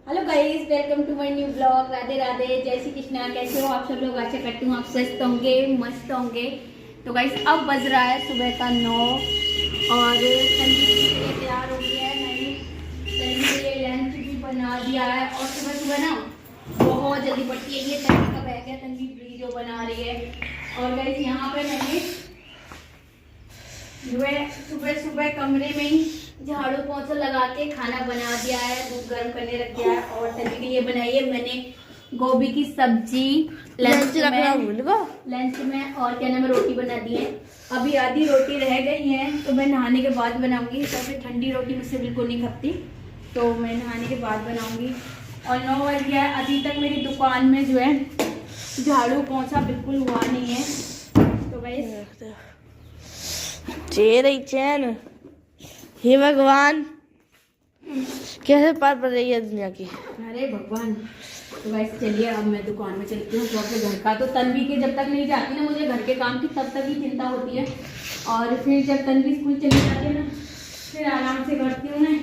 Hello guys, welcome to my new blog. Radhe Radhe, जय श्री कृष्णा। कैसे हो आप सब लोग? आशा करती हूँ आप स्वस्थ होंगे, मस्त होंगे। तो गाइस अब बज रहा है सुबह का 9 और संजीव के लिए तैयार हो गया है। मैंने संजीव के लिए लंच भी बना दिया है और सुबह सुबह ना बहुत जल्दी बढ़ती है। ये तन्वी का बैग है, तन्वी वीडियो बना रही है। और गाइस यहाँ पे मैंने जो है सुबह सुबह कमरे में ही झाड़ू पोंछा लगा के खाना बना दिया है, दूध गर्म करने रख दिया है। और तभी के लिए बनाई है मैंने गोभी की सब्जी लंच में और क्या नाम है रोटी बना दी है। अभी आधी रोटी रह गई है तो मैं नहाने के बाद बनाऊंगी। सबसे ठंडी रोटी मुझसे बिल्कुल नहीं खपती, तो मैं नहाने के बाद बनाऊंगी। और 9 बज गया है, अभी तक मेरी दुकान में जो है झाड़ू पोंछा बिल्कुल हुआ नहीं है। तो भाई चैन, हे भगवान, कैसे पार पड़ रही है दुनिया की। अरे भगवान। तो वैसे चलिए अब मैं दुकान में चलती हूँ क्योंकि घर का तो तन्वी के जब तक नहीं जाती ना मुझे घर के काम की तब तक ही चिंता होती है। और फिर जब तन्वी स्कूल चली जाती है ना फिर आराम से करती हूँ मैं।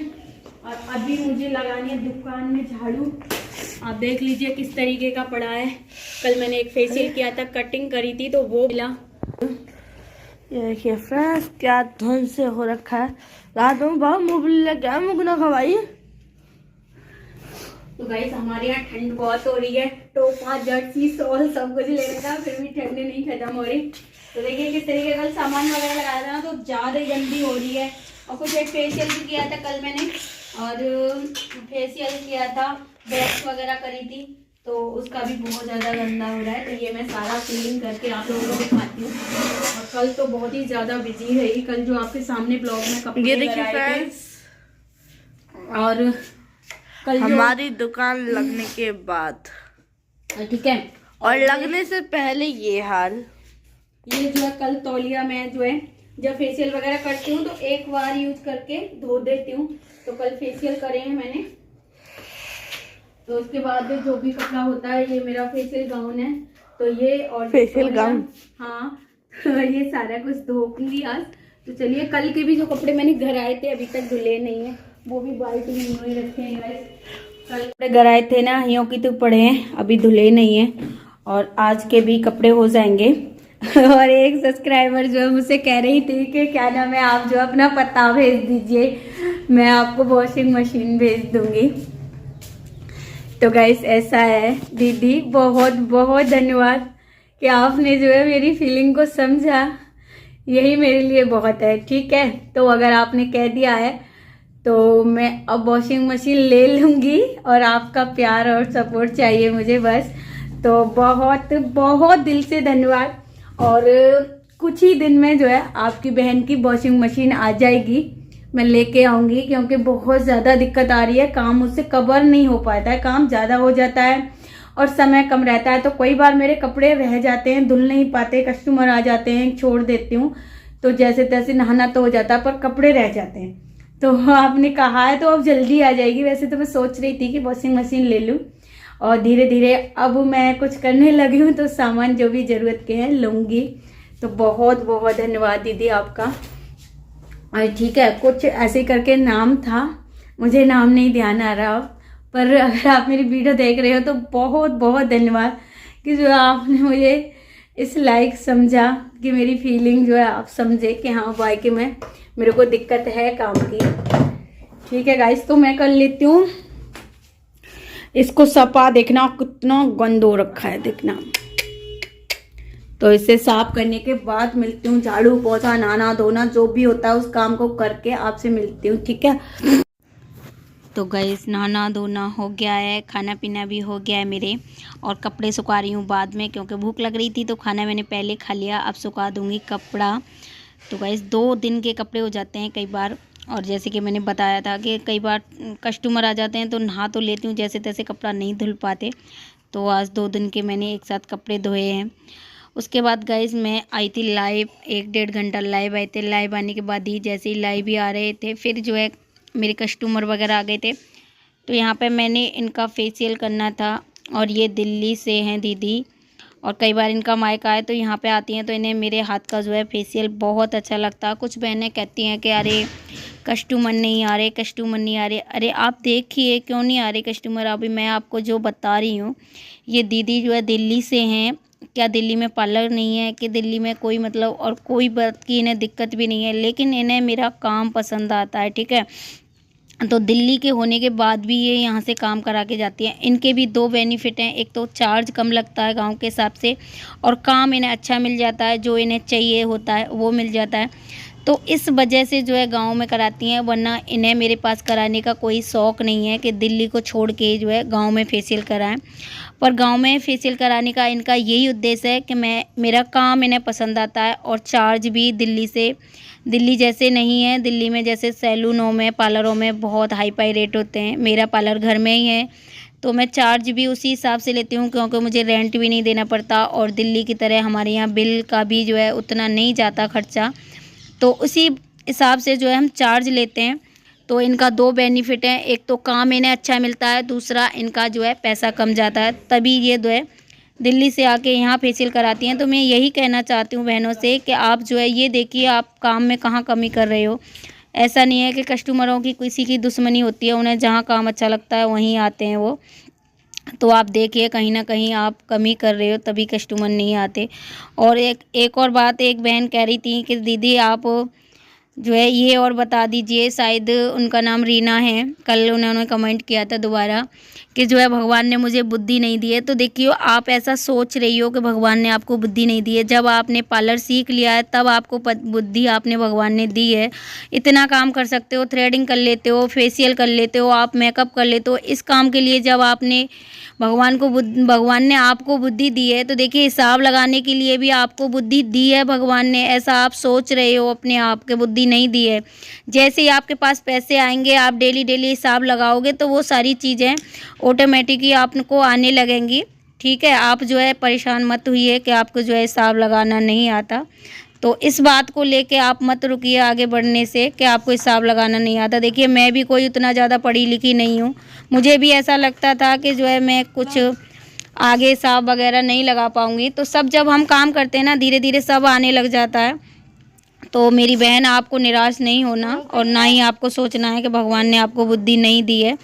और अभी मुझे लगानी है दुकान में झाड़ू। आप देख लीजिए किस तरीके का पड़ा है। कल मैंने एक फेशियल किया था, कटिंग करी थी तो वो मिला। ये देखिए फ्रेंड्स, क्या धुन से हो रखा है। रात में बहुत मोबाइल लग गया मुगना खवाई। तो गाइस हमारे यहाँ ठंड बहुत हो रही है, टोपा जर्सी शॉल सब कुछ ले रखा है, फिर भी ठंड नहीं खत्म हो रही। तो देखिए किस तरीके का सामान वगैरह लगाया था ना तो ज्यादा गंदी हो रही है। और कुछ एक फेशियल भी किया था कल मैंने, और फेशियल किया था, वैक्स वगैरह करी थी तो उसका भी बहुत ज्यादा गंदा हो रहा है। तो ये मैं सारा क्लीन करके आप लोगों को दिखाती हूँ। और कल तो बहुत ही ज्यादा बिजी रही, कल जो आपके सामने ब्लॉग में कपड़े लगाए थे। और कल हमारी दुकान लगने के बाद, ठीक है, और लगने से पहले ये हाल। ये जो है कल तौलिया में जो है जब फेशियल वगैरह करती हूँ तो एक बार यूज करके धो देती हूँ। तो कल फेशियल करे हैं मैंने, तो उसके बाद जो भी कपड़ा होता है, ये मेरा फेशियल गाउन है तो ये और फेशियल गाउन, हाँ तो ये सारा कुछ धोऊंगी आज। तो चलिए कल के भी जो कपड़े मैंने घर आए थे अभी तक धुले नहीं है, वो भी बाल्टी में ही रखे हैं। कल कपड़े घर आए थे ना, हियों की तो पड़े हैं, अभी धुले नहीं है और आज के भी कपड़े हो जाएंगे। और एक सब्सक्राइबर जो है मुझसे कह रही थी कि क्या नाम है आप जो अपना पता भेज दीजिए, मैं आपको वॉशिंग मशीन भेज दूंगी। तो गाइस ऐसा है दीदी, बहुत बहुत धन्यवाद कि आपने जो है मेरी फीलिंग को समझा, यही मेरे लिए बहुत है। ठीक है, तो अगर आपने कह दिया है तो मैं अब वॉशिंग मशीन ले लूँगी और आपका प्यार और सपोर्ट चाहिए मुझे बस। तो बहुत बहुत दिल से धन्यवाद। और कुछ ही दिन में जो है आपकी बहन की वॉशिंग मशीन आ जाएगी, मैं लेके आऊँगी क्योंकि बहुत ज़्यादा दिक्कत आ रही है। काम मुझसे कवर नहीं हो पाता है, काम ज़्यादा हो जाता है और समय कम रहता है। तो कई बार मेरे कपड़े रह जाते हैं, धुल नहीं पाते, कस्टमर आ जाते हैं, छोड़ देती हूँ तो जैसे तैसे नहाना तो हो जाता है पर कपड़े रह जाते हैं। तो आपने कहा है तो अब जल्दी आ जाएगी। वैसे तो मैं सोच रही थी कि वॉशिंग मशीन ले लूँ और धीरे धीरे अब मैं कुछ करने लगी हूँ तो सामान जो भी ज़रूरत के हैं लूँगी। तो बहुत बहुत धन्यवाद दीदी आपका। और ठीक है, कुछ ऐसे करके नाम था, मुझे नाम नहीं ध्यान आ रहा, पर अगर आप मेरी वीडियो देख रहे हो तो बहुत बहुत धन्यवाद कि जो आपने मुझे इस लायक समझा कि मेरी फीलिंग जो है आप समझे कि हाँ भाई कि मैं मेरे को दिक्कत है काम की। ठीक है गाइस, तो मैं कर लेती हूँ इसको सपा। देखना कितना गंद हो रखा है, देखना। तो इसे साफ करने के बाद मिलती हूँ, झाड़ू पोछा नहाना धोना जो भी होता है उस काम को करके आपसे मिलती हूँ। ठीक है, तो गाइस नहाना धोना हो गया है, खाना पीना भी हो गया है मेरे, और कपड़े सुखा रही हूँ बाद में क्योंकि भूख लग रही थी तो खाना मैंने पहले खा लिया, अब सुखा दूँगी कपड़ा। तो गाइस 2 दिन के कपड़े हो जाते हैं कई बार, और जैसे कि मैंने बताया था कि कई बार कस्टमर आ जाते हैं तो नहा तो लेती हूँ, जैसे तैसे कपड़ा नहीं धुल पाते। तो आज 2 दिन के मैंने एक साथ कपड़े धोए हैं। उसके बाद गाइस मैं आई थी लाइव, 1-1.5 घंटा लाइव आए थे। लाइव आने के बाद ही जैसे ही लाइव ही आ रहे थे फिर जो है मेरे कस्टमर वगैरह आ गए थे। तो यहाँ पे मैंने इनका फेशियल करना था और ये दिल्ली से हैं दीदी, और कई बार इनका मायका है तो यहाँ पे आती हैं तो इन्हें मेरे हाथ का जो है फेशियल बहुत अच्छा लगता है। कुछ बहनें कहती हैं कि अरे कस्टमर नहीं आ रहे, कस्टमर नहीं आ रहे। अरे आप देखिए क्यों नहीं आ रहे कस्टमर। अभी मैं आपको जो बता रही हूँ, ये दीदी जो है दिल्ली से हैं। क्या दिल्ली में पार्लर नहीं है कि दिल्ली में कोई मतलब और कोई बात की इन्हें दिक्कत भी नहीं है, लेकिन इन्हें मेरा काम पसंद आता है, ठीक है। तो दिल्ली के होने के बाद भी ये यहाँ से काम करा के जाती हैं। इनके भी 2 बेनिफिट हैं, एक तो चार्ज कम लगता है गांव के हिसाब से, और काम इन्हें अच्छा मिल जाता है, जो इन्हें चाहिए होता है वो मिल जाता है। तो इस वजह से जो है गांव में कराती हैं, वरना इन्हें मेरे पास कराने का कोई शौक़ नहीं है कि दिल्ली को छोड़ के जो है गाँव में फेशियल कराएँ। पर गाँव में फेशियल कराने का इनका यही उद्देश्य है कि मेरा काम इन्हें पसंद आता है, और चार्ज भी दिल्ली जैसे नहीं है। दिल्ली में जैसे सैलूनों में, पार्लरों में बहुत हाई फाई रेट होते हैं, मेरा पार्लर घर में ही है, तो मैं चार्ज भी उसी हिसाब से लेती हूँ, क्योंकि मुझे रेंट भी नहीं देना पड़ता, और दिल्ली की तरह हमारे यहाँ बिल का भी जो है उतना नहीं जाता खर्चा, तो उसी हिसाब से जो है हम चार्ज लेते हैं। तो इनका 2 बेनिफिट हैं, एक तो काम इन्हें अच्छा मिलता है, दूसरा इनका जो है पैसा कम जाता है, तभी ये जो है दिल्ली से आके यहाँ फेशियल कराती हैं। तो मैं यही कहना चाहती हूँ बहनों से कि आप जो है ये देखिए आप काम में कहाँ कमी कर रहे हो। ऐसा नहीं है कि कस्टमरों की किसी की दुश्मनी होती है, उन्हें जहाँ काम अच्छा लगता है वहीं आते हैं वो। तो आप देखिए कहीं ना कहीं आप कमी कर रहे हो, तभी कस्टमर नहीं आते। और एक और बात, एक बहन कह रही थी कि दीदी आप जो है ये और बता दीजिए, शायद उनका नाम रीना है, कल उन्होंने कमेंट किया था दोबारा कि जो है भगवान ने मुझे बुद्धि नहीं दी है। तो देखिए आप ऐसा सोच रही हो कि भगवान ने आपको बुद्धि नहीं दी है, जब आपने पार्लर सीख लिया है तब आपको बुद्धि आपने भगवान ने दी है। इतना काम कर सकते हो, थ्रेडिंग कर लेते हो, फेशियल कर लेते हो, आप मेकअप कर लेते हो। इस काम के लिए जब आपने भगवान ने आपको बुद्धि दी है, तो देखिए हिसाब लगाने के लिए भी आपको बुद्धि दी है भगवान ने। ऐसा आप सोच रहे हो अपने आप के बुद्धि नहीं दी है। जैसे ही आपके पास पैसे आएंगे, आप डेली हिसाब लगाओगे, तो वो सारी चीज़ें ऑटोमेटिकली आपको आने लगेंगी, ठीक है। आप जो है परेशान मत हुइए कि आपको जो है हिसाब लगाना नहीं आता। तो इस बात को लेके आप मत रुकिए आगे बढ़ने से कि आपको हिसाब लगाना नहीं आता। देखिए मैं भी कोई उतना ज़्यादा पढ़ी लिखी नहीं हूँ, मुझे भी ऐसा लगता था कि जो है मैं कुछ आगे हिसाब वगैरह नहीं लगा पाऊँगी। तो सब जब हम काम करते हैं ना, धीरे धीरे सब आने लग जाता है। तो मेरी बहन आपको निराश नहीं होना, और ना ही आपको सोचना है कि भगवान ने आपको बुद्धि नहीं दी है।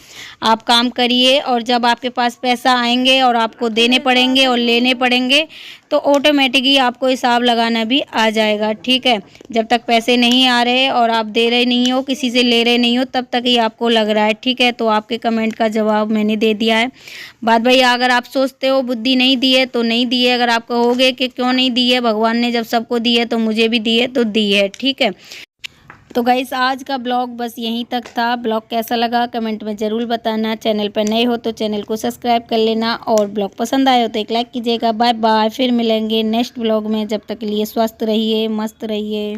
आप काम करिए, और जब आपके पास पैसा आएंगे और आपको देने पड़ेंगे और लेने पड़ेंगे, तो ऑटोमेटिकली आपको हिसाब लगाना भी आ जाएगा, ठीक है। जब तक पैसे नहीं आ रहे और आप दे रहे नहीं हो, किसी से ले रहे नहीं हो, तब तक ही आपको लग रहा है, ठीक है। तो आपके कमेंट का जवाब मैंने दे दिया है। बात भैया, अगर आप सोचते हो बुद्धि नहीं दी है तो नहीं दी है, अगर आप कहोगे कि क्यों नहीं दी है, भगवान ने जब सबको दी है तो मुझे भी दी है, तो दी है, ठीक है। तो गाइस आज का ब्लॉग बस यहीं तक था। ब्लॉग कैसा लगा कमेंट में ज़रूर बताना। चैनल पर नए हो तो चैनल को सब्सक्राइब कर लेना, और ब्लॉग पसंद आए हो तो एक लाइक कीजिएगा। बाय बाय, फिर मिलेंगे नेक्स्ट ब्लॉग में। जब तक के लिए स्वस्थ रहिए, मस्त रहिए।